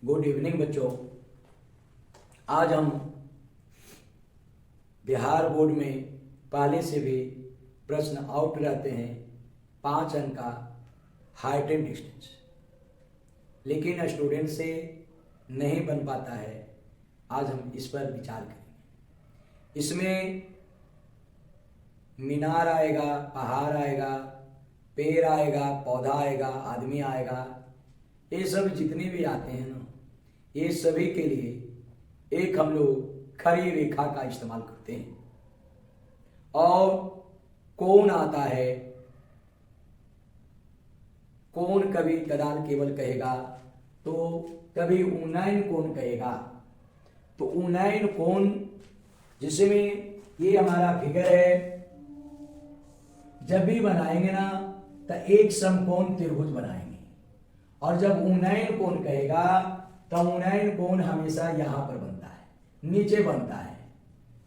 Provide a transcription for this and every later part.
Good evening बच्चों। आज हम बिहार बोर्ड में पहले से भी प्रश्न आउट रहते हैं 5 अंक का हाइट एंड डिस्टेंस, लेकिन स्टूडेंट से नहीं बन पाता है। आज हम इस पर विचार करेंगे। इसमें मीनार आएगा, पहाड़ आएगा, पेड़ आएगा, पौधा आएगा, आदमी आएगा, ये सब जितने भी आते हैं ना, ये सभी के लिए एक हम लोग खड़ी रेखा का इस्तेमाल करते हैं। और कौन आता है, कौन कभी कदाल केवल कहेगा तो कभी उन्नयन कौन कहेगा। तो उन्नयन कौन जिसमें ये हमारा फिगर है, जब भी बनाएंगे ना तो एक समकोण त्रिभुज बनाएंगे। और जब उन्नयन कोण कहेगा तो उन्नयन कोण हमेशा यहां पर बनता है, नीचे बनता है,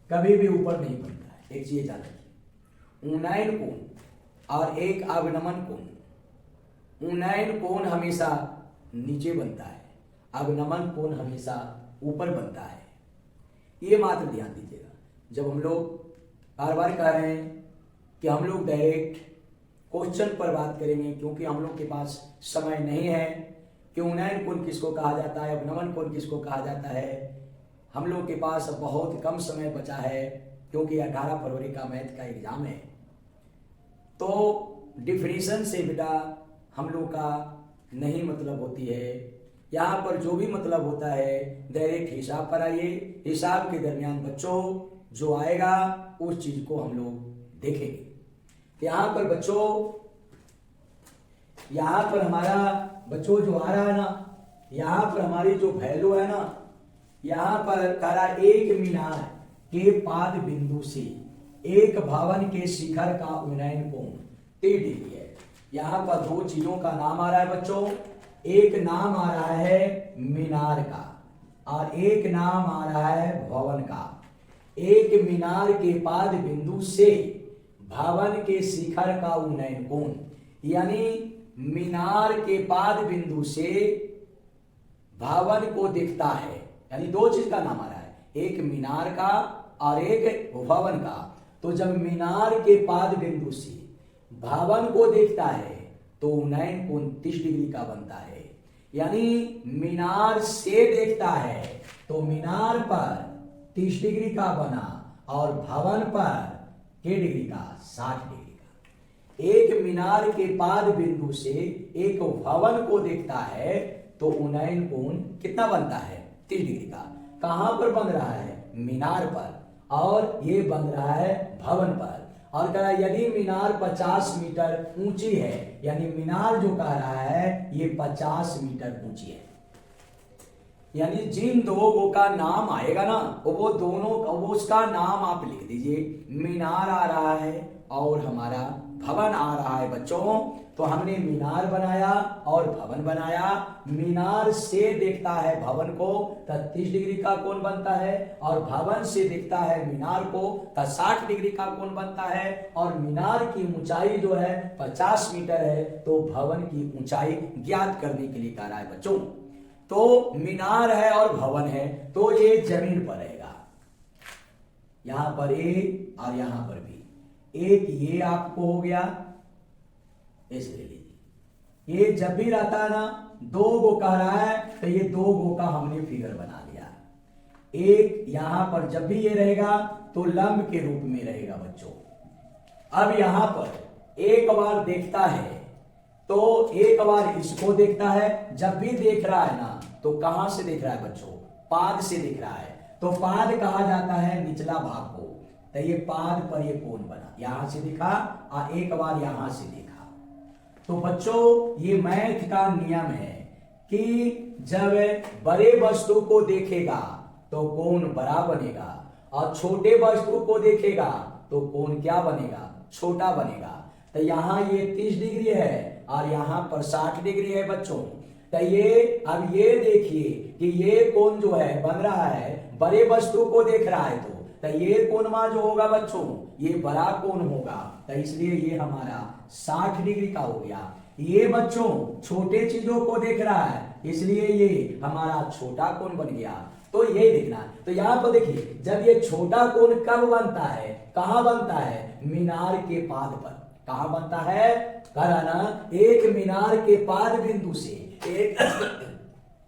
कभी भी ऊपर नहीं बनता है। एक चीज याद रखिए, उन्नयन कोण और एक अवनमन कोण। उन्नयन कोण हमेशा नीचे बनता है, अवनमन कोण हमेशा ऊपर बनता है। ये मात्र ध्यान दीजिएगा। जब हम लोग बार बार कह रहे हैं कि हम लोग डायरेक्ट क्वेश्चन पर बात करेंगे, क्योंकि हम लोग के पास समय नहीं है कि उन्नयन कोण किसको कहा जाता है, अवनमन कोण किसको कहा जाता है। हम लोग के पास बहुत कम समय बचा है, क्योंकि 18 फरवरी का मैथ का एग्जाम है। तो डिफिनीशन से बेटा हम लोग का नहीं मतलब होती है। यहाँ पर जो भी मतलब होता है डायरेक्ट हिसाब पर आइए। हिसाब के दरमियान बच्चों जो आएगा उस चीज को हम लोग देखेंगे। यहाँ पर बच्चों, यहाँ पर हमारा बच्चों जो आ रहा है ना, यहाँ पर हमारी जो वैल्यू है ना, यहाँ पर कह रहा एक मीनार के पाद बिंदु से एक भवन के शिखर का उन्नयन कोण 30 डिग्री है। यहाँ पर दो चीजों का नाम आ रहा है बच्चों। एक नाम आ रहा है मीनार का और एक नाम आ रहा है भवन का। एक मीनार के पाद बिंदु से भवन के शिखर का उन्नयन कोण, यानी मीनार के पाद बिंदु से भवन को दिखता है, यानी दो चीज का नाम आ रहा है, एक मीनार का और एक भवन का। तो जब मीनार के पाद बिंदु से भवन को देखता है तो उन्नयन कोण 30 डिग्री का बनता है। यानी मीनार से देखता है तो मीनार पर 30 डिग्री का बना और भवन पर के डिग्री का 60 डिग्री का। एक मीनार के पाद बिंदु से एक भवन को देखता है तो उन्नयन कोण कितना बनता है 30 डिग्री का। कहां पर बन रहा है, मीनार पर, और ये बन रहा है भवन पर। और कह रहा है यदि मीनार 50 मीटर ऊंची है, यानी मीनार जो कह रहा है ये 50 मीटर ऊंची है। यानी जिन दो का नाम आएगा ना, वो दोनों वो उसका नाम आप लिख दीजिए। मीनार आ रहा है और हमारा भवन आ रहा है बच्चों। तो हमने मीनार बनाया और भवन बनाया। मीनार से देखता है भवन को तो 30 डिग्री का कोण बनता है, और भवन से देखता है मीनार को तो 60 डिग्री का कोण बनता है। और मीनार की ऊंचाई जो है 50 मीटर है, तो भवन की ऊंचाई ज्ञात करने के लिए कह रहा है बच्चों। तो मीनार है और भवन है, तो ये जमीन पर रहेगा। यहां पर ए और यहां पर भी एक, ये आपको हो गया, ऐसे ले लीजिए। ये जब भी रहता है ना, 2 गो कह रहा है तो ये 2 गो का हमने फिगर बना लिया। एक यहां पर जब भी ये रहेगा तो लंब के रूप में रहेगा बच्चों। अब यहां पर एक बार देखता है तो एक बार इसको देखता है। जब भी देख रहा है ना तो कहां से देख रहा है बच्चों, पाद से देख रहा है। तो पाद कहा जाता है निचला भाग को। तो ये पाद पर ये कोण बना, यहां से देखा और एक बार यहां से देखा। तो बच्चों ये मैथ का नियम है कि जब बड़े वस्तु को देखेगा तो कोण बड़ा बनेगा, और छोटे वस्तु को देखेगा तो कोण क्या बनेगा, छोटा बनेगा। तो यहां ये 30 डिग्री है और यहां पर 60 डिग्री है बच्चों। तो ये अब ये देखिए कि ये कोण जो है बन रहा है, बड़े वस्तु को देख रहा है, तो ये कोण जो होगा बच्चों ये बड़ा कोण होगा। तो इसलिए ये हमारा 60 डिग्री का हो गया। ये बच्चों छोटे चीजों को देख रहा है, इसलिए ये हमारा छोटा कोण बन गया। तो ये देखना है। तो यहाँ पर देखिए, जब ये छोटा कोण कब बनता है, कहाँ बनता है, मीनार के पाद पर। कहाँ बनता है, कराना एक मीनार के पाद बिंदु से एक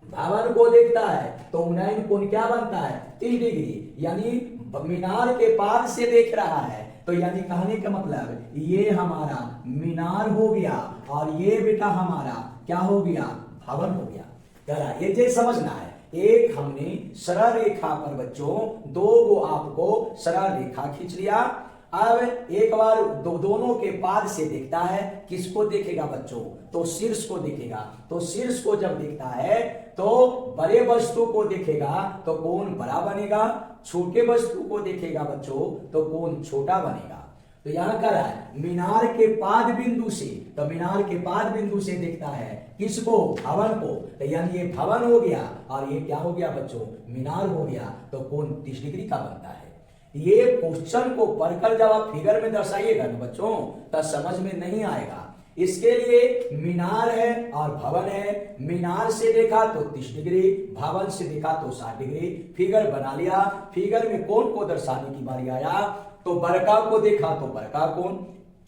भवन को देखता है तो उन्नयन कोण क्या बनता है, 30 डिग्री, यानी मीनार के पाद से देख रहा है। तो यानी कहने का मतलब ये हमारा मीनार हो गया और ये बेटा हमारा क्या हो गया, भवन हो गया। करा ये जे समझना है। एक हमने सरल रेखा पर बच्चों दो वो आपको सरल रेखा खींच लिया। अब एक बार दोनों के पाद से देखता है, किसको देखेगा बच्चों, तो शीर्ष को देखेगा। तो शीर्ष को जब देखता है तो बड़े वस्तु को देखेगा तो कोण बड़ा बनेगा, छोटे वस्तु को देखेगा बच्चों तो कोण छोटा बनेगा। तो यहां कर रहा है मीनार के पाद बिंदु से, तो मीनार के पाद बिंदु से देखता है किसको, भवन को। तो यानी ये भवन हो गया और ये क्या हो गया बच्चों, मीनार हो गया। तो कोण 30 डिग्री का बनता है। ये क्वेश्चन को पढ़कर जब आप फिगर में दर्शाइएगा ना बच्चों तब समझ में नहीं आएगा। इसके लिए मीनार है और भवन है। मीनार से देखा तो 30 डिग्री, भवन से देखा तो 60 डिग्री। फिगर बना लिया। फिगर में कोण को दर्शाने की बारी आया तो बड़का को देखा तो बड़का कोण,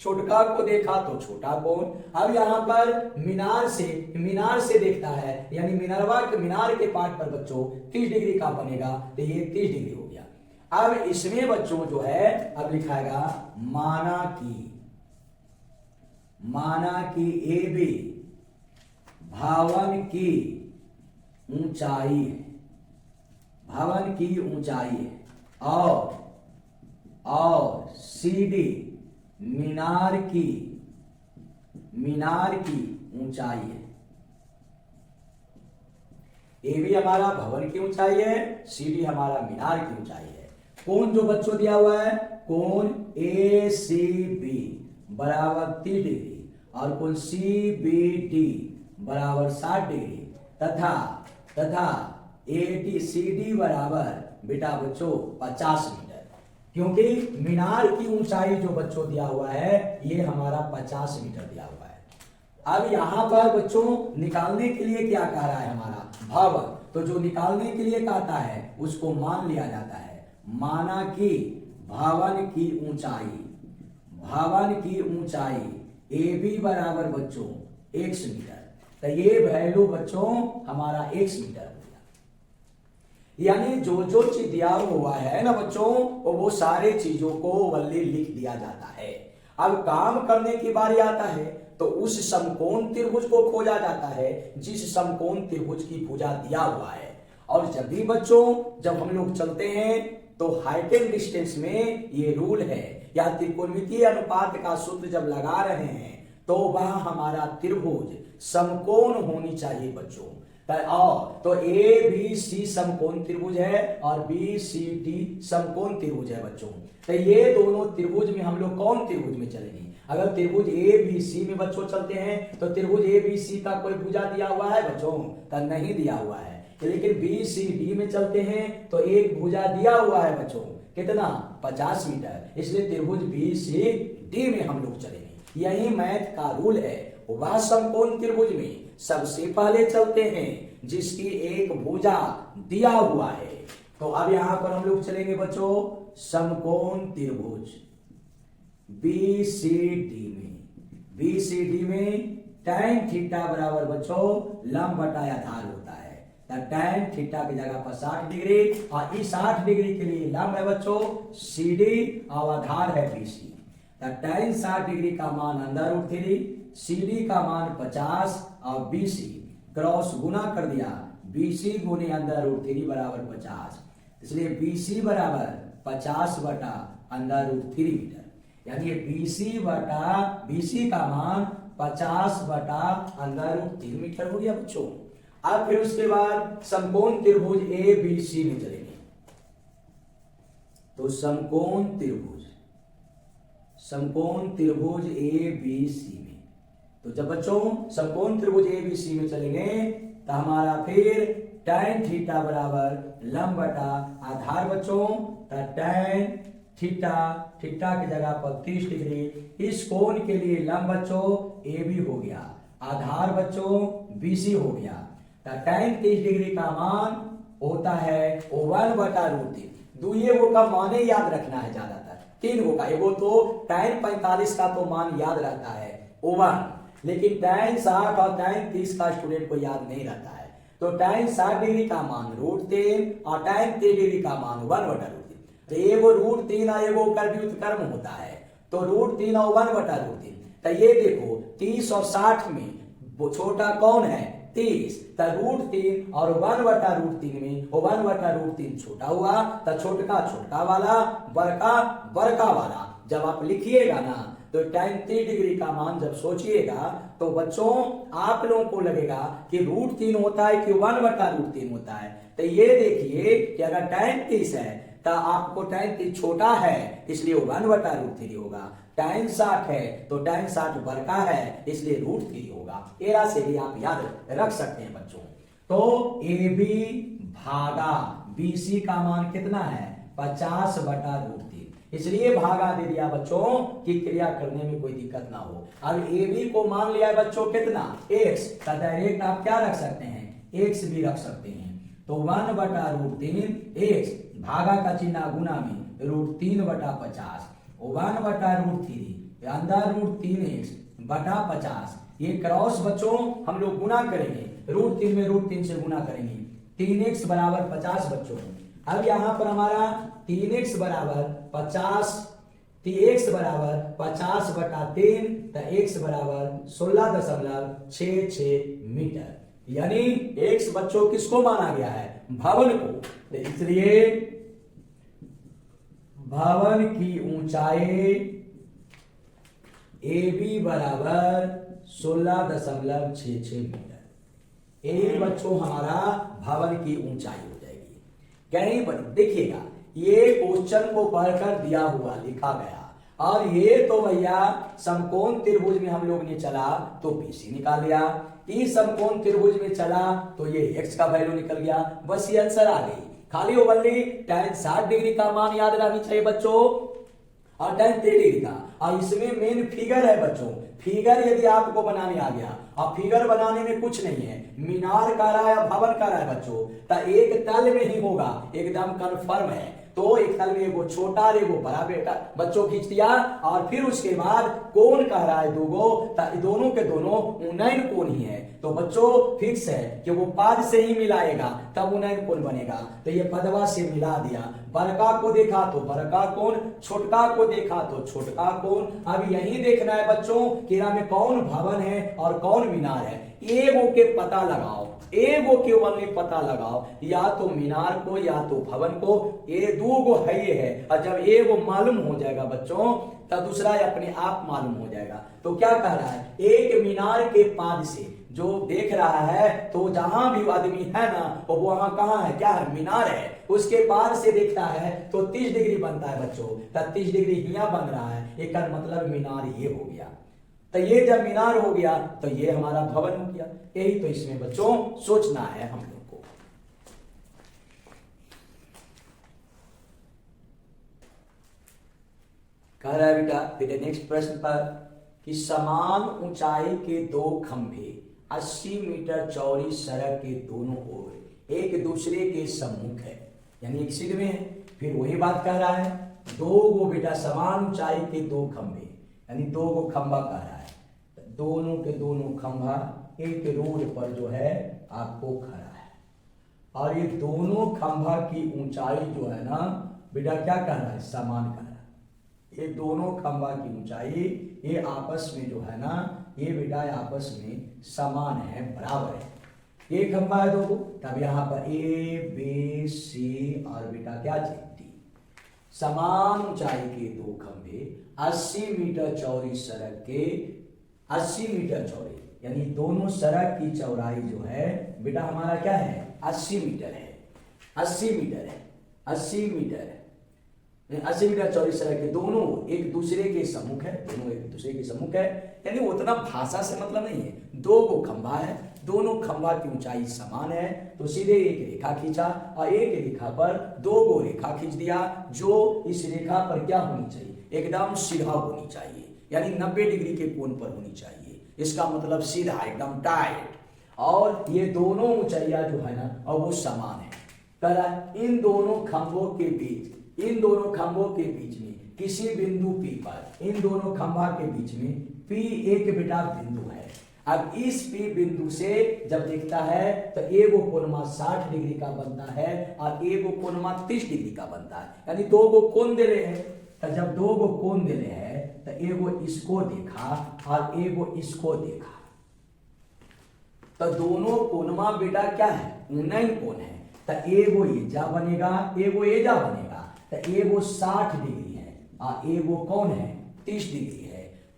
छोटका को देखा तो छोटा कोण। अब यहाँ पर मीनार से देखता है, यानी मीनार के पार्ट पर बच्चों 30 डिग्री का बनेगा। तो ये 30 डिग्री हो गया। अब इसमें बच्चों जो है अब लिखाएगा माना की ए बी भवन की ऊंचाई है, भवन की ऊंचाई है और सी डी मीनार की ऊंचाई है। ए बी हमारा भवन की ऊंचाई है, सी डी हमारा मीनार की ऊंचाई है। कोण जो बच्चों दिया हुआ है, कोण ए सी बी बराबर 30 डिग्री और कोण सी बी डी बराबर 60 डिग्री तथा ए डी सी डी बराबर बेटा बच्चों 50 मीटर। क्योंकि मीनार की ऊंचाई जो बच्चों दिया हुआ है ये हमारा 50 मीटर दिया हुआ है। अब यहां पर बच्चों निकालने के लिए क्या कह रहा है हमारा, भवन। तो जो निकालने के लिए कहता है उसको मान लिया जाता है। माना कि भवन की ऊंचाई ए बी बराबर बच्चों x मीटर। तो ये वैल्यू बच्चों हमारा x मीटर हो गया। यानी जो जो चीज दिया हुआ है ना बच्चों वो सारे चीजों को वल्ली लिख दिया जाता है। अब काम करने की बारी आता है तो उस समकोण त्रिभुज को खोजा जाता है जिस समकोण त्रिभुज की भुजा दिया हुआ है। और जब भी बच्चों जब हम लोग चलते हैं तो हाइट एंड डिस्टेंस में ये रूल है, या त्रिकोणमितीय अनुपात का सूत्र जब लगा रहे हैं तो वह हमारा त्रिभुज समकोण होनी चाहिए बच्चों। तो ए बी सी समकोण त्रिभुज है और बी सी डी समकोण त्रिभुज है बच्चों। तो ये दोनों त्रिभुज में हम लोग कौन त्रिभुज में चलेंगे, अगर त्रिभुज ए बी सी में बच्चों चलते हैं तो त्रिभुज ए बी सी का कोई भुजा दिया हुआ है बच्चों, तो नहीं दिया हुआ है। लेकिन बी सी डी में चलते हैं तो एक भुजा दिया हुआ है बच्चों, कितना 50 मीटर। इसलिए त्रिभुज बी सी डी में हम लोग चलेंगे। यही मैथ का रूल है। वह समकोण त्रिभुज में सबसे पहले चलते हैं जिसकी एक भुजा दिया हुआ है। तो अब यहां पर हम लोग चलेंगे बच्चों समकोण त्रिभुज बी सी डी में tan थीटा बराबर बच्चों लंब बटा आधार होता है। tan थीटा की जगह पर 60 डिग्री और इस 60 डिग्री के लिए लंब है बच्चों सी डी और आधार है बी सी। tan 60 डिग्री का मान अंदर रूट 3, सी डी का मान 50 और बी सी क्रॉस गुना कर दिया, बी सी गुने अंदर रूट 3 बराबर 50। इसलिए बी सी बराबर 50 बटा अंदर रूट 3 मीटर। यानी बी सी का मान 50 बटा अंदर रूट 3 मीटर हो गया बच्चों। अब फिर उसके बाद समकोण त्रिभुज ए बी सी में चलेंगे। तो समकोण त्रिभुज ए बी सी में, तो जब बच्चों समकोण त्रिभुज ए बी सी में चलेंगे तो हमारा फिर tan थीटा बराबर लंब बटा आधार बच्चों, tan थीटा की जगह पर 30 डिग्री। इस कोण के लिए लंब बच्चों ए बी हो गया आधार बच्चों BC हो गया। तो tan 30 डिग्री का मान होता है 1/√3। दुइये वो का मान ही याद रखना है ज्यादातर, 3 गो का। एगो तो tan 45 का तो मान याद रहता है 1, लेकिन tan 60 और tan 30 का स्टूडेंट को याद नहीं रहता है। तो tan 60 डिग्री का मान √3 और tan 30 डिग्री का मान 1/√3। तो एगो √3 और एगो का व्युत्क्रम होता है, तो √3 और 1/√3। तो ये देखो 30 और 60 में वो छोटा कौन है 30, तो √3 और 1/√3 में 1/√3 छोटा हुआ, तो छोटका छोटका वाला, बड़का बड़का वाला। जब आप लिखिएगा ना तो tan 30 डिग्री का मान जब सोचिएगा तो बच्चों आप लोगों को लगेगा कि √3 होता है कि 1/√3 होता है। तो ये देखिए कि अगर tan 30 है तो आपको tan 30 छोटा है इसलिए 1/√3 होगा। tan 60 है तो tan 60 बड़का है इसलिए √3 होगा। एरा से भी आप याद रख सकते हैं बच्चों। तो AB भागा BC का मान कितना है 50/√3, इसलिए भागा दे दिया बच्चों कि क्रिया करने में कोई दिक्कत ना हो। अब AB को मान लिया बच्चों कितना x, तो डायरेक्ट आप क्या रख सकते हैं x भी रख सकते हैं। तो 1/√3 x भागा का चिन्ह गुना में √3/50, 1/√3 अंदर √3x बटा 50। ये क्रॉस बच्चों हम लोग गुना करेंगे, √3 में √3 से गुना करेंगे, 3x बराबर 50 बच्चों। अब यहां पर हमारा 3x बराबर 50, x बराबर 50/3, तो x बराबर 16.66 मीटर। यानी x बच्चों किसको माना गया है भवन को, इसलिए भवन की ऊंचाई AB बराबर 16.66 मीटर। एक बच्चों हमारा भवन की ऊंचाई हो जाएगी। कहीं पर देखिएगा ये क्वेश्चन को पढ़कर दिया हुआ लिखा गया, और ये तो भैया समकोण त्रिभुज में हम लोग ने चला तो BC निकाल लिया, इस समकोण त्रिभुज में चला तो ये x का वैल्यू निकल गया, बस ये आंसर आ गई। खाली ओवरली tan 60 डिग्री का मान याद रखनी चाहिए बच्चों और tan 30 डिग्री का। और इसमें मेन फिगर है बच्चों, फिगर यदि आपको बनाने आ गया, और फिगर बनाने में कुछ नहीं है, मीनार का रहा है भवन का रहा है बच्चों, तो एक तल में ही होगा, एकदम कन्फर्म है। तो एक तल में एगो छोटा और एगो बड़ा बेटा बच्चों खींच दिया, और फिर उसके बाद कोण कह रहा है दोगो, दोनों के दोनों उन्नयन कोण ही है। तो बच्चों फिक्स है कि वो पाद से ही मिलाएगा तब उन्नयन कोण बनेगा। तो ये पदवा से मिला दिया, बड़का को देखा तो बड़का कोण, छोटका को देखा तो छोटका कोण। अब यही देखना है बच्चों कि में कौन भवन है और कौन मीनार है, एगो के पता लगाओ, एगो के ओनली पता लगाओ, या तो मीनार को या तो भवन को, ये दो गो है ये है। और जब एगो मालूम हो जाएगा बच्चों तो दूसरा अपने आप मालूम हो जाएगा। तो क्या कह रहा है, एक मीनार के पाद से जो देख रहा है तो जहां भी आदमी है ना वो वहां कहां है, क्या है मीनार है, उसके पाद से देखता है तो 30 डिग्री बनता है बच्चों, 30 डिग्री यहाँ बन रहा है, एक मतलब मीनार ये हो गया। तो ये जब मीनार हो गया तो ये हमारा भवन हो गया। यही तो इसमें बच्चों सोचना है हम लोग को। कह रहा है बेटा नेक्स्ट प्रश्न पर कि समान ऊंचाई के दो खंभे 80 मीटर चौड़ी सड़क के दोनों ओर एक दूसरे के सम्मुख है, यानी एक सिर में है। फिर वही बात कह रहा है, दो गो बेटा समान ऊंचाई के दो खंभे, यानी दो गो खंभा कह रहा है, दोनों के दोनों खंभा एक रोड पर जो है आपको खड़ा है, और ये दोनों खंभा की ऊंचाई जो है ना बेटा क्या कह रहा है, समान कह रहा है। ये दोनों खंभा की ऊंचाई ये आपस में जो है ना ये बेटा आपस में समान है, बराबर है। ये खंभा है दो, तब यहां पर A B C और बेटा क्या D, समान ऊंचाई के दो खंभे 80 मीटर चौड़ी सड़क के 80 मीटर चौड़ी, यानी दोनों सड़क की चौड़ाई जो है बेटा हमारा क्या है 80 मीटर है, 80 मीटर है, 80 मीटर है, 80 मीटर चौड़ी सड़क के दोनों एक दूसरे के सम्मुख है, दोनों एक दूसरे के सम्मुख है, यानी उतना भाषा से मतलब नहीं है। दो गो खंभा है, दोनों खंभा की ऊंचाई समान है, तो सीधे एक रेखा खींचा और एक रेखा पर दो गो रेखा खींच दिया, जो इस रेखा पर क्या होनी चाहिए, एकदम सीधा होनी चाहिए, यानी 90 डिग्री के कोण पर होनी चाहिए। इसका मतलब सीधा एकदम टाइट। और ये दोनों ऊंचाइयां जो है ना और वो समान है। कह रहा है इन दोनों खंभों के बीच में किसी बिंदु P पर, इन दोनों खंभा के बीच में P एक बेटा बिंदु है। अब इस P बिंदु से जब देखता है तो एगो कोणमा 60 डिग्री का बनता है और एगो कोणमा 30 डिग्री का बनता है, यानी दो गो कोण दे रहे हैं। तो जब दो गो कोण दे रहे हैं तो एगो इसको देखा और एगो इसको देखा, तो दोनों कोणमा बेटा क्या है, उन्नयन कोण है। तो एगो ये जा बनेगा, एगो ये जा बनेगा, तो एगो 60 डिग्री है और एगो कौन है 30 डिग्री है।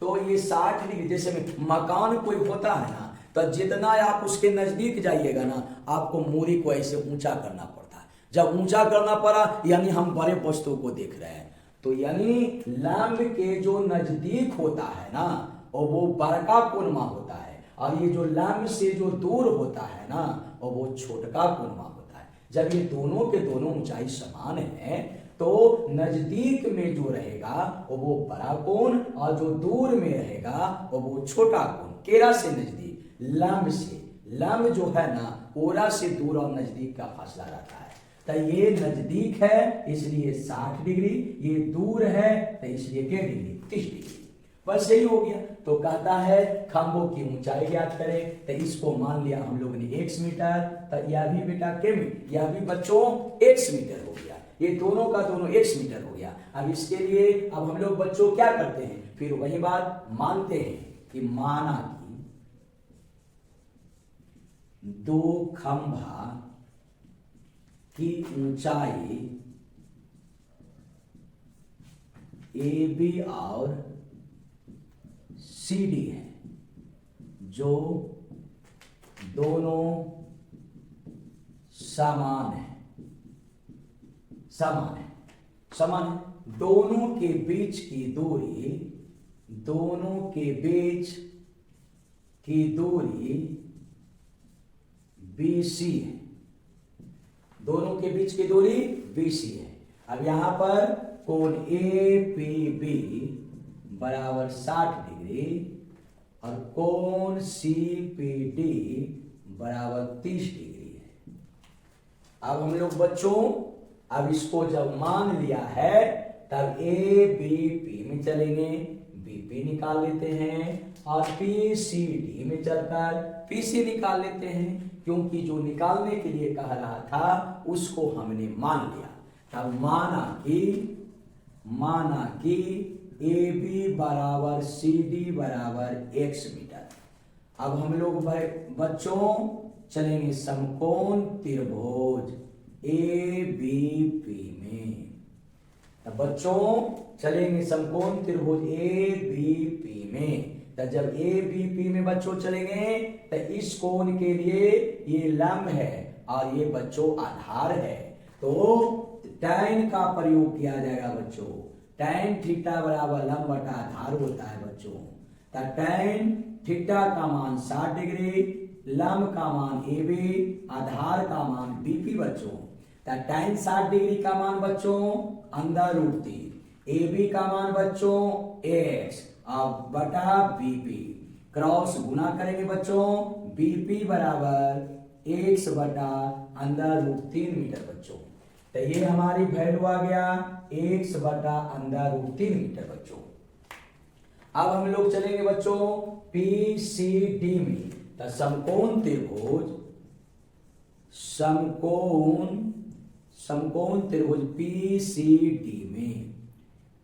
तो ये 60 डिग्री, जैसे में मकान कोई होता है ना, तो जितना आप उसके नजदीक जाइएगा ना आपको मूरी को ऐसे ऊंचा करना पड़ता है। जब ऊंचा करना पड़ा यानी हम बड़े वस्तु को देख रहे हैं। तो यानी लंब के जो नजदीक होता है ना और वो बड़का कोणमा होता है, और ये जो लंब से जो दूर होता है ना और वो छोटका कोणमा होता है। जब ये दोनों के दोनों ऊंचाई समान है तो नजदीक में जो रहेगा वो बड़ा कोण और जो दूर में रहेगा वो छोटा कोण। केरा से नजदीक, लंब से, लंब जो है ना ओरा से दूर और नजदीक का फासला रहता है। तो ये नजदीक है इसलिए 60 डिग्री, ये दूर है तो इसलिए क्या डिग्री 30 डिग्री। बस यही हो गया। तो कहता है खंभों की ऊंचाई ज्ञात करें, तो इसको मान लिया हम लोग ने x मीटर, तो यह भी बेटा यह भी बच्चों x मीटर हो गया। ये दोनों का दोनों x मीटर हो गया। अब इसके लिए अब हम लोग बच्चों क्या करते हैं, फिर वही बात मानते हैं कि माना कि दो खंभा की ऊंचाई AB और CD है, जो दोनों समान है। दोनों के बीच की दूरी BC है। दोनों के बीच की दूरी BC है। अब यहां पर कोण APB बराबर 60 डिग्री और कोण CPD बराबर 30 डिग्री है। अब हम लोग बच्चों अब इसको जब मान लिया है तब ABP में चलेंगे, BP निकाल लेते हैं और PCD में चलकर PC निकाल लेते हैं, क्योंकि जो निकालने के लिए कह रहा था उसको हमने मान लिया। तब माना कि AB बराबर CD बराबर x मीटर। अब हम लोग बच्चों चलेंगे समकोण त्रिभुज ABP में। तो बच्चों चलेंगे समकोण त्रिभुज ABP में। तो जब ABP में बच्चों चलेंगे तो इस कोण के लिए ये लंब है और ये बच्चों आधार है, तो tan का प्रयोग किया जाएगा बच्चों। tan थीटा बराबर लंब बटा आधार होता है बच्चों। तो tan थीटा का मान 60 डिग्री, लंब का मान AB, आधार का मान BP बच्चों। तो tan 60 डिग्री का मान बच्चों अंदर √3, AB का मान बच्चों x अब बटा BP, क्रॉस गुना करेंगे बच्चों BP बराबर x बटा अंदर √3 मीटर बच्चों। तो ये हमारी वैल्यू आ गया x बटा अंदर √3 मीटर बच्चों। अब हम लोग चलेंगे बच्चों PCD में। तो समकोण त्रिभुज PCD में।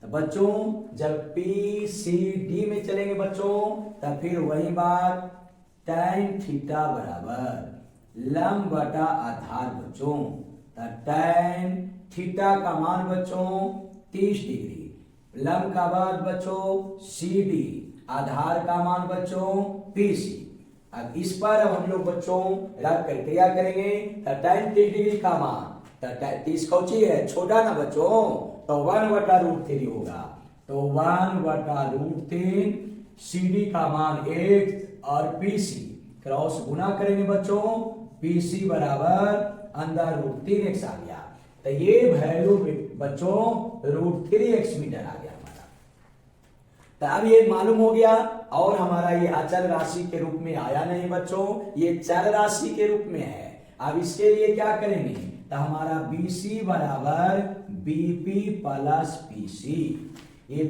तो बच्चों जब PCD में चलेंगे बच्चों तब फिर वही बात tan थीटा बराबर लंब बटा आधार बच्चों। तो tan थीटा का मान बच्चों 30 डिग्री, लंब का बाद बच्चों CD, आधार का मान बच्चों PC। अब इस पर अब हम लोग बच्चों रख कर क्या करेंगे, तो tan 30 डिग्री का मान, तो 30 कौची है छोटा ना बच्चों, तो 1 बटा √3 होगा। तो 1 बटा √3, CD का मान 1 और PC क्रॉस गुना करेंगे बच्चों, PC बराबर अंदर √3 x आ गया। तो ये वैल्यू बच्चों √3x मीटर आ गया हमारा। तो अब ये मालूम हो गया। और हमारा ये अचल राशि के रूप में आया नहीं बच्चों, ये चल राशि के रूप में है। अब इसके लिए क्या करेंगे, तो हमारा BC बराबर BP प्लस PC, ये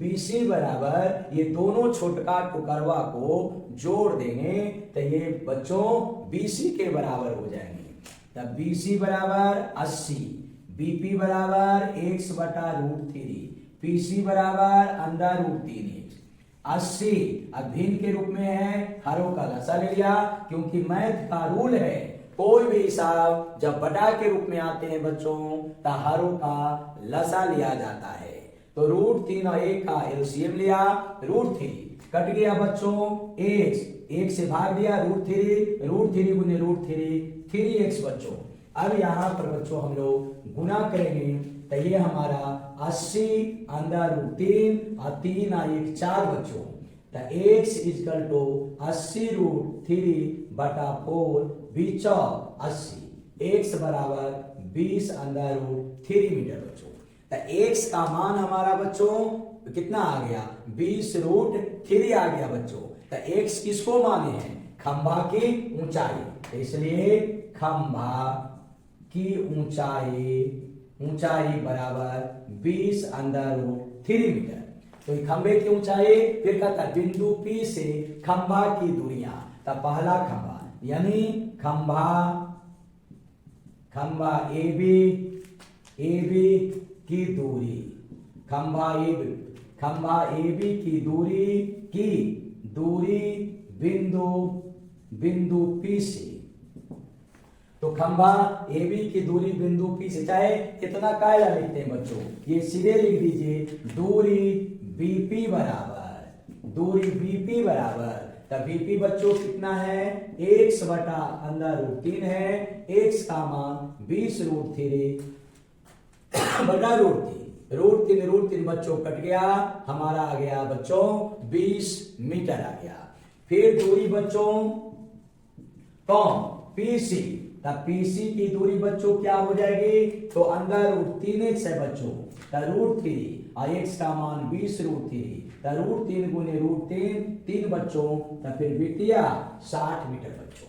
BC बराबर ये दोनों छोटका टुकड़वा को जोड़ देंगे तो ये बच्चों BC के बराबर हो जाएंगे। तब BC बराबर 80, BP बराबर x/√3, PC बराबर √3x। 80 अब भिन्न के रूप में है, हरों का लसा ले लिया, क्योंकि मैथ का रूल है कोई भी हिसाब जब बटा के रूप में आते हैं बच्चों तो हरों का लसा लिया जाता है। तो √3 और 1 का एलसीएम लिया, √3 कट गया बच्चों, एक से भाग दिया, √3 गुने √3 3x बच्चों। अब यहाँ पर बच्चों हम लोग गुना करेंगे तो ये हमारा 80 अंदर √3 और 3 और 1 4 बच्चों। तो x = 80√3/4 बीचौ 80, x बराबर 20 अंदर √3 मीटर बच्चों। तो x का मान हमारा बच्चों कितना आ गया, 20√3 आ गया बच्चों। तो x किसको माने हैं, खंभा की ऊंचाई, तो इसलिए खंभा की ऊंचाई बराबर 20 अंदर √3 मीटर। तो खंभे की ऊंचाई, फिर कहता है बिंदु P से खंभा की दूरियां। तो पहला खंभा यानी खंभा AB की दूरी, खंभा AB की दूरी बिंदु P से। तो खंभा AB की दूरी बिंदु P से, चाहे इतना कायदा लिखते हैं बच्चों, ये सीधे लिख दीजिए दूरी BP बराबर तब BP बच्चों कितना है, x/√3 है, x का मान 20√3 बटा √3 बच्चों कट गया, हमारा आ गया बच्चों 20 मीटर आ गया। फिर दूरी बच्चों कौन, PC, तब PC की दूरी बच्चों क्या हो जाएगी, तो अंदर √3x है बच्चों, √3 और x का मान 20√3, √3 गुने √3 3 बच्चों, तब फिर बिटिया 60 मीटर बच्चों।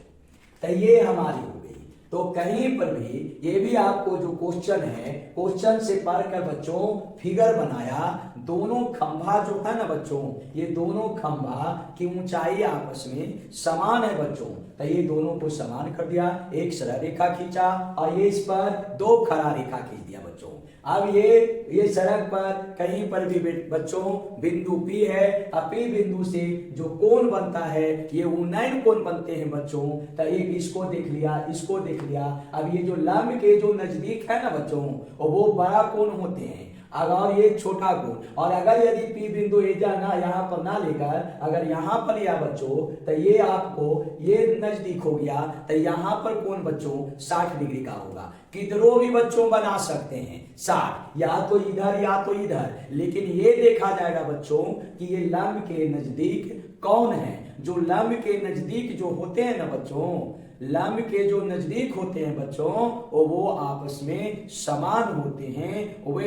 तो ये हमारी हो गई। तो कहीं पर भी ये भी आपको जो क्वेश्चन है, क्वेश्चन से पढ़कर बच्चों फिगर बनाया, दोनों खंभा जो है ना बच्चों, ये दोनों खंभा की ऊंचाई आपस में समान है बच्चों। तो ये दोनों को समान कर दिया, एक सरल रेखा खींचा और ये इस पर 2 खड़ा रेखा खींच दिया बच्चों। अब ये सड़क पर कहीं पर भी बच्चों बिंदु P है, अब P बिंदु से जो कोण बनता है ये उन्नयन कोण बनते हैं बच्चों। तो एक इसको देख लिया, इसको देख लिया। अब ये जो लंब के जो नजदीक है ना बच्चों, वो बड़ा कोण होते हैं, अगर ये छोटा कोण, और अगर यदि P बिंदु एजा ना यहाँ पर ना लेकर अगर यहाँ पर लिया बच्चों, तो ये आपको ये नजदीक हो गया, तो यहाँ पर कोण बच्चों 60 डिग्री का होगा। किधरों भी बच्चों बना सकते हैं 60, या तो इधर या तो इधर, लेकिन ये देखा जाएगा बच्चों कि ये लंब के नजदीक कौन है। जो लंब के नजदीक जो होते हैं ना बच्चों, लंब के जो नजदीक होते हैं बच्चों, वो आपस में समान होते हैं। वो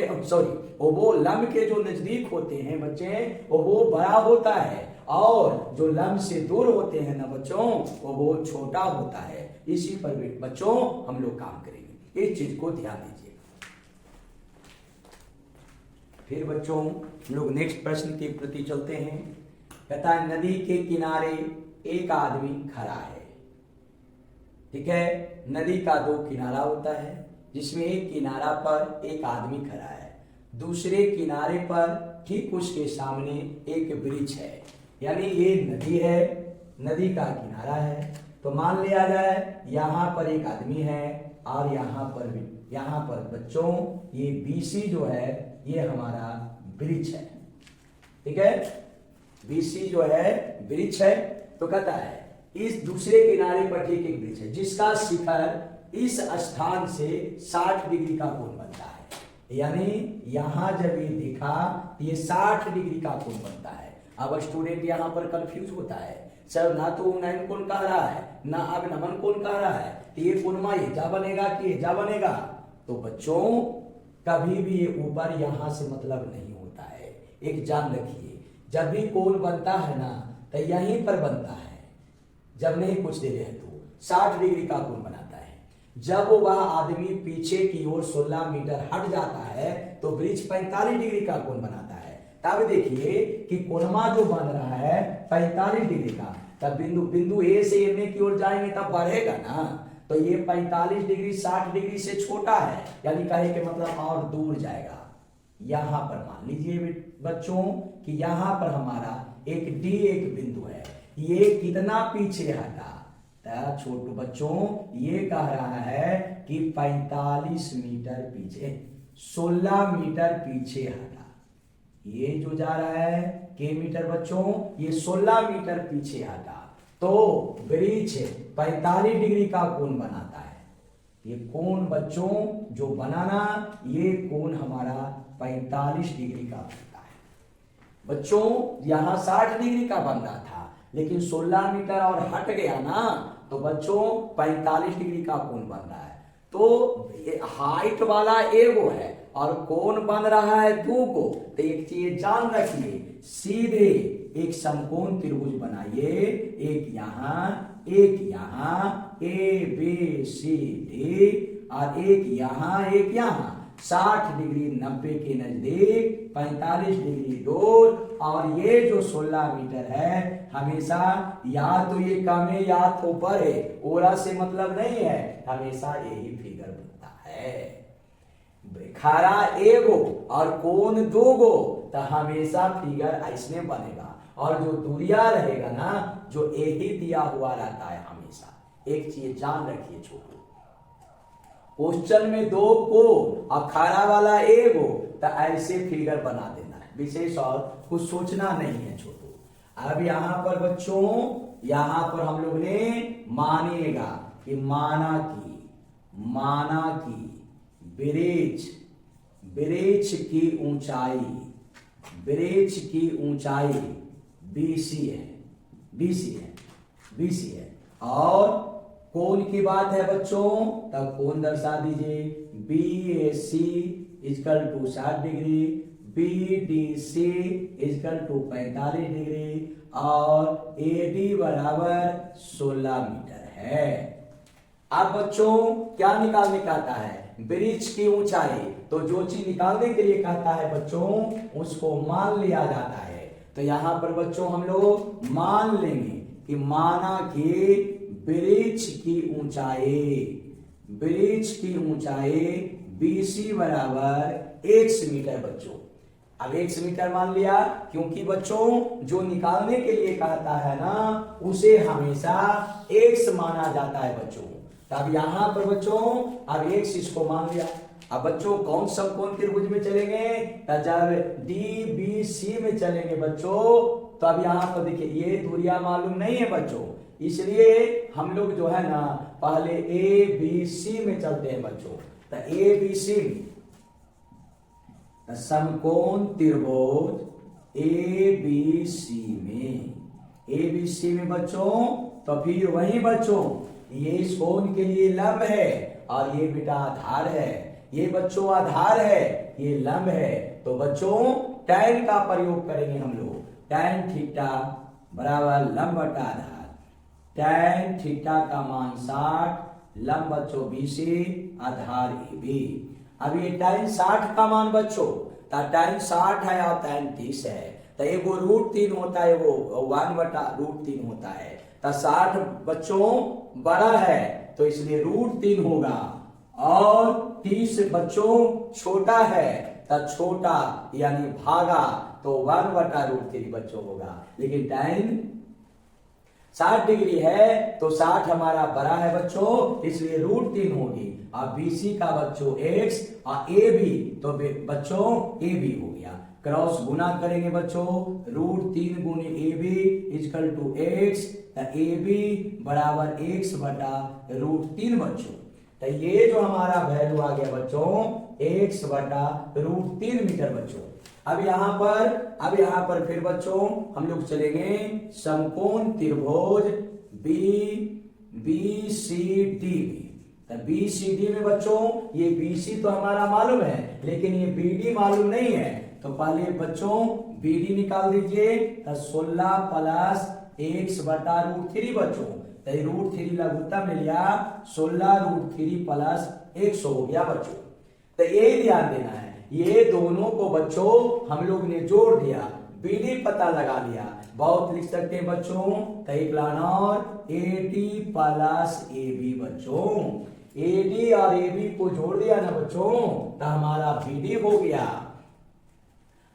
लंब के जो नजदीक होते हैं बच्चे, वो बड़ा होता है, और जो लंब से दूर होते हैं ना बच्चों, वो छोटा होता है। इसी पर भी बच्चों हम लोग काम करेंगे, इस चीज को ध्यान दीजिए। फिर बच्चों हम लोग नेक्स्ट प्रश्न के प्रति चलते हैं। कहता है नदी के किनारे एक आदमी खड़ा है। ठीक है, नदी का 2 किनारा होता है, जिसमें एक किनारा पर एक आदमी खड़ा है, दूसरे किनारे पर ठीक उसके सामने एक वृक्ष है। यानी ये नदी है, नदी का किनारा है। तो मान लिया जाए यहाँ पर एक आदमी है और यहाँ पर बच्चों ये BC जो है ये हमारा वृक्ष है। ठीक है, BC जो है वृक्ष है। तो कहता है इस दूसरे किनारे पर ठीक एक वृक्ष है जिसका शिखर इस स्थान से 60 डिग्री का कोण बनता है। यानी यहां जब ये देखा ये 60 डिग्री का कोण बनता है। अब स्टूडेंट यहां पर कंफ्यूज होता है, सर ना तो उन्नयन कोण कह रहा है ना अवनमन कोण कह रहा है, तो ये कोण एजा बनेगा कि एजा बनेगा। तो बच्चों कभी भी ये ऊपर यहां से मतलब नहीं होता है। एक जान रखिए, जब भी कोण बनता है ना तो यहीं पर बनता है, जब नहीं कुछ दे रहे तो 60 डिग्री का कोण बनाता है। जब वह आदमी पीछे की ओर 16 मीटर हट जाता है तो वृक्ष 45 डिग्री का कोण बनाता है। तब देखिए कि कोणमा जो बन रहा है 45 डिग्री का, तब बिंदु ए से एम ए की ओर जाएंगे तब बढ़ेगा ना, तो ये 45 डिग्री 60 डिग्री से छोटा है, यानी कहे के मतलब और दूर जाएगा। यहां पर मान लीजिए बच्चों कि यहां पर हमारा एक डी एक बिंदु है, ये कितना पीछे हटा, तो छोटे बच्चों ये कह रहा है कि 45 मीटर पीछे, 16 मीटर पीछे हटा। ये जो जा रहा है के मीटर बच्चों, ये 16 मीटर पीछे हटा, तो वृक्ष 45 डिग्री का कोण बनाता है। ये कोण बच्चों जो बनाना, ये कोण हमारा 45 डिग्री का बनता है। बच्चों यहां 60 डिग्री का बन रहा था, लेकिन 16 मीटर और हट गया ना, तो बच्चों 45 डिग्री का कोण बन रहा है। तो हाइट वाला एगो है और कोण बन रहा है दो को, तो एक चीज जान रखिए, सीधे एक समकोण त्रिभुज बनाइए, एक यहाँ ए बी सी डी, और एक यहाँ 60 डिग्री 90 के नजदीक 45 डिग्री दूर, और ये जो 16 मीटर है हमेशा या तो ये कम है या तो बढ़े, ओरा से मतलब नहीं है, हमेशा यही फिगर बनता है। खारा एगो और कोण दोगो, तो हमेशा फिगर ऐसने बनेगा, और जो दूरिया रहेगा ना, जो यही दिया हुआ रहता है हमेशा। एक चीज जान रखिए छोटू, क्वेश्चन में दो को और खारा वाला एगो, तो ऐसे फिगर बना देना है, विशेष और कुछ सोचना नहीं है छोटू। अब यहां पर बच्चों, यहां पर हम लोग ने मानेगा कि माना की वृक्ष की ऊंचाई BC है, और कोण की बात है बच्चों, तब कोण दर्शा दीजिए, BAC equal to 60 degree, BDC equal to 45 degree, और AD बराबर 16 मीटर है। अब बच्चों क्या निकालने का आता है, वृक्ष की ऊंचाई, तो जो चीज निकालने के लिए कहता है बच्चों उसको मान लिया जाता है। तो यहां पर बच्चों हम लोग मान लेंगे कि माना कि वृक्ष की ऊंचाई BC बराबर x मीटर बच्चों। अब x मीटर मान लिया, क्योंकि बच्चों जो निकालने के लिए कहता है ना, उसे हमेशा x माना जाता है बच्चों। तब यहां पर बच्चों अब x इसको मान लिया। अब बच्चों कौन समकोण त्रिभुज में चलेंगे, जब DBC में चलेंगे बच्चों, तो अब यहां पर देखिए ये दूरियां मालूम नहीं है बच्चों, इसलिए हम लोग जो है ना पहले ABC में चलते हैं बच्चों। तो ABC समकोण त्रिभुज ABC में बच्चों, तो फिर वही बच्चों ये इस कोण के लिए लंब है, और ये बेटा आधार है, ये बच्चों आधार है, ये लंब है। तो बच्चों tan का प्रयोग करेंगे हम लोग, tan थीटा बराबर लंब बटा आधार, tan थीटा का मान 60, लंब बच्चों BC, आधार AB। अब ये tan 60 का मान बच्चों, tan 60 है और tan 30 है, तो एगो √3 होता है, वो 1 बटा √3 होता है। तो 60 बच्चों बड़ा है, तो इसलिए √3 होगा, और 30 बच्चों छोटा है, तो छोटा यानी भागा, तो 1 बटा √3 बच्चों होगा। लेकिन tan 60 डिग्री है, तो 60 हमारा बड़ा है बच्चों, इसलिए √3 होगी, और BC का बच्चों x, और AB तो बच्चों AB हो गया, क्रॉस गुना करेंगे बच्चों, √3 गुने AB इक्वल टू x, तो AB बराबर x बटा √3 बच्चों। तो ये जो हमारा वैल्यू आ गया बच्चों x बटा √3 मीटर बच्चों। अब यहाँ पर फिर बच्चों हम लोग चलेंगे समकोण त्रिभुज BCD में। तो BCD में बच्चों ये BC तो हमारा मालूम है, लेकिन ये BD मालूम नहीं है, तो पहले बच्चों BD निकाल दीजिए तो 16 प्लस x बटा √3 बच्चों, तो √3 लघुत्तम ले लिया, 16 √3 प्लस x हो गया बच्चों। तो ये ध्यान देना है, ये दोनों को बच्चों हम लोग ने जोड़ दिया, BD पता लगा लिया, बहुत लिख सकते हैं बच्चों, तो एक लाना और AD प्लस AB बच्चों, AD और AB को जोड़ दिया ना बच्चों, तो हमारा BD हो गया।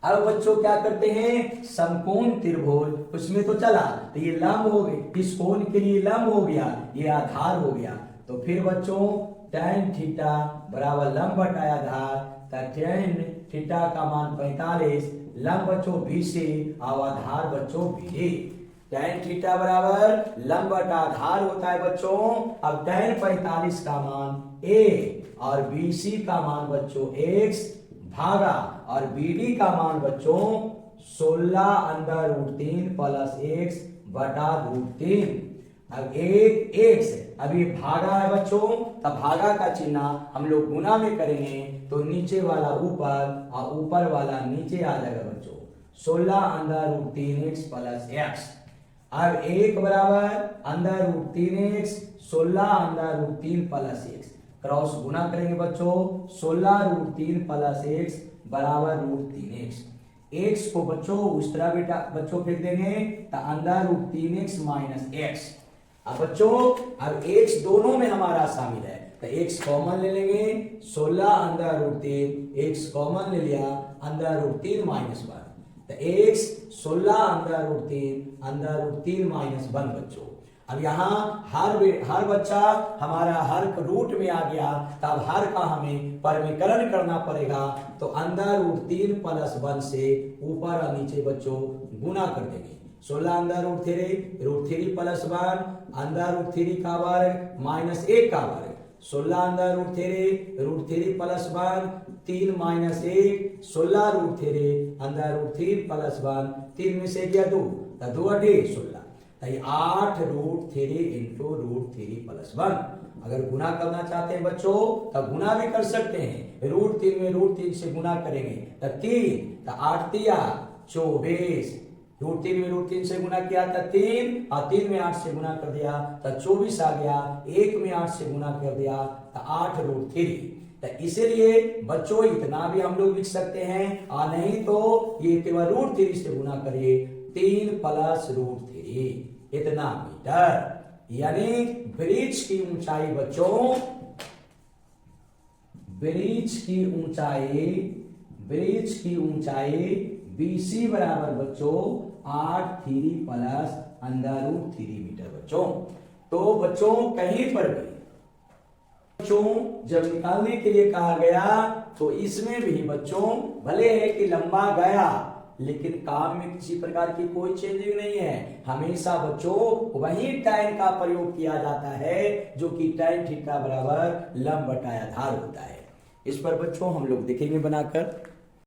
अब बच्चों क्या करते हैं, समकोण त्रिभुज उसमें तो चला, तो ये लंब हो गए, इस कोण के लिए लंब हो गया, ये आधार हो गया, तो फिर बच्चों tan थीटा बराबर लंब बटा आधार, तो tan थीटा का मान 45, लंब बच्चों BC और आधार बच्चों BD, tan थीटा बराबर लंब बटा आधार होता है बच्चों। अब tan 45 का मान A और BC का मान बच्चों x भागा और BD का मान बच्चों 16 अंदर √3 प्लस x बटा √3। अब एक x, अब ये भागा है बच्चों, तब भागा का चिन्ह हम लोग गुना में करेंगे तो नीचे वाला ऊपर और ऊपर वाला नीचे आ जाएगा बच्चों, 16 अंदर √3x प्लस x। अब एक बराबर अंदर √3x, 16 अंदर √3 प्लस x, क्रॉस गुना करेंगे बच्चों, 16 √3 प्लस x बराबर √3x। x को बच्चों उस तरह बेटा बच्चों फेंक देंगे तो अंदर √3x माइनस x। अब बच्चों अब x दोनों में हमारा शामिल है, तो x कॉमन ले लेंगे, 16 अंदर √3, x कॉमन ले लिया, अंदर √3 माइनस 1, तो x 16 अंदर √3 माइनस 1 बच्चों। अब यहाँ हर बच्चा हमारा हर रूट में आ गया, तब हर का हमें परमीकरण करना पड़ेगा, तो अंदर √3 प्लस 1 से ऊपर और नीचे बच्चों गुना कर देंगे, 16 अंदर √3 प्लस 1 अंदर √3 का वर्ग माइनस 1 का वर्ग, 16 अंदर √3 प्लस 1 3 माइनस 1, 16 √3 अंदर √3 प्लस 1, 3 में से गया 2, तो 2 8 16, 8 √3 इंटू √3 प्लस 1। अगर गुना करना चाहते हैं बच्चों तब गुना भी कर सकते हैं, √3 में √3 से गुना करेंगे तो 3, तो 8 3 24, √3 में √3 से गुना किया था 3 और 3 में 8 से गुना कर दिया तो 24 आ गया, 1 में 8 से गुना कर दिया तो 8 √3। तो इसीलिए बच्चों इतना भी हम लोग लिख सकते हैं, और नहीं तो ये केवल √3 से गुना करिए, 3 प्लस √3 इतना मीटर, यानी ब्रिज की ऊंचाई बच्चों, ब्रिज की ऊंचाई BC बराबर बच्चों 8 3 प्लस अंदर √3 मीटर बच्चों। तो बच्चों कहीं पर भी बच्चों जब निकालने के लिए कहा गया तो इसमें भी बच्चों भले है कि लंबा गया, लेकिन काम में किसी प्रकार की कोई चेंजिंग नहीं है, हमेशा बच्चों वही tan का प्रयोग किया जाता है जो कि tan थीटा बराबर लंब बटा आधार होता है। इस पर बच्चों हम लोग देखेंगे बनाकर।